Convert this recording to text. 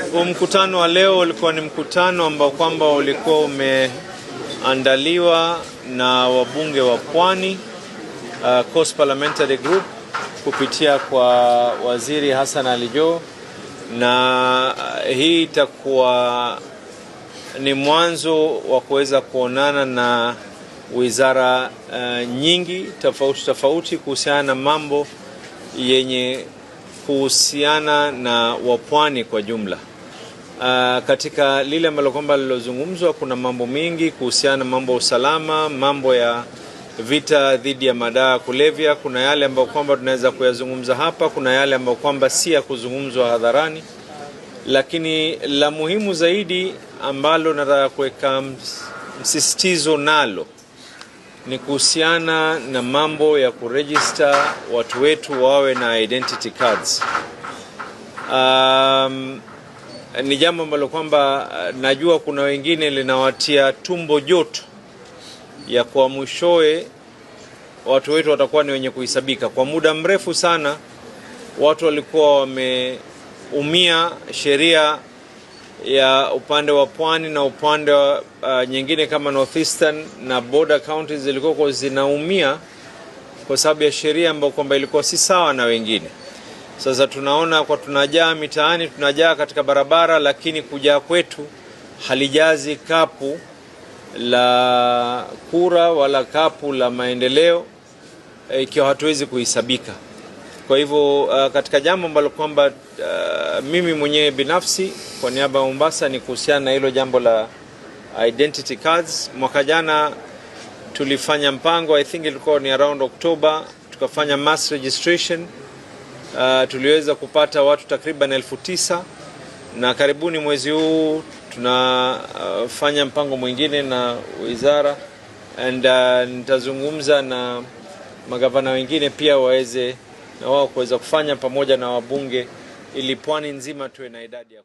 Mkutano wa leo ulikuwa ni mkutano ambao kwamba ulikuwa umeandaliwa na wabunge wa Pwani, Coast Parliamentary Group, kupitia kwa Waziri Hassan Ali Joho, na hii itakuwa ni mwanzo wa kuweza kuonana na wizara nyingi tofauti kuhusiana na mambo yenye kuhusiana na wapwani kwa jumla. Katika lile ambalo kwamba lilozungumzwa, kuna mambo mengi kuhusiana na mambo ya usalama, mambo ya vita dhidi ya madawa kulevya. Kuna yale ambayo kwamba tunaweza kuyazungumza hapa, kuna yale ambayo kwamba si ya kuzungumzwa hadharani, lakini la muhimu zaidi ambalo nataka kuweka msisitizo nalo ni kuhusiana na mambo ya kuregister watu wetu wawe na identity cards. Ni jambo ambalo kwamba najua kuna wengine linawatia tumbo joto ya kwa mwishowe watu wetu watakuwa ni wenye kuhesabika. Kwa muda mrefu sana watu walikuwa wameumia sheria ya upande wa Pwani na upande wa nyingine kama Northeastern na border counties zilikuwa zinaumia kwa sababu ya sheria ambayo kwamba ilikuwa si sawa na wengine. Sasa tunaona kwa tunajaa mitaani, tunajaa katika barabara, lakini kujaa kwetu halijazi kapu la kura wala kapu la maendeleo ikiwa hatuwezi kuhesabika. Kwa hivyo katika jambo ambalo kwamba mimi mwenyewe binafsi kwa niaba ya Mombasa ni kuhusiana na hilo jambo la identity cards. Mwaka jana tulifanya mpango, I think ilikuwa ni around October, tukafanya mass registration. Tuliweza kupata watu takriban 9,000, na karibuni mwezi huu tunafanya mpango mwingine na wizara, and nitazungumza na magavana wengine pia waweze na wao kuweza kufanya pamoja na wabunge ili Pwani nzima tuwe na idadi ya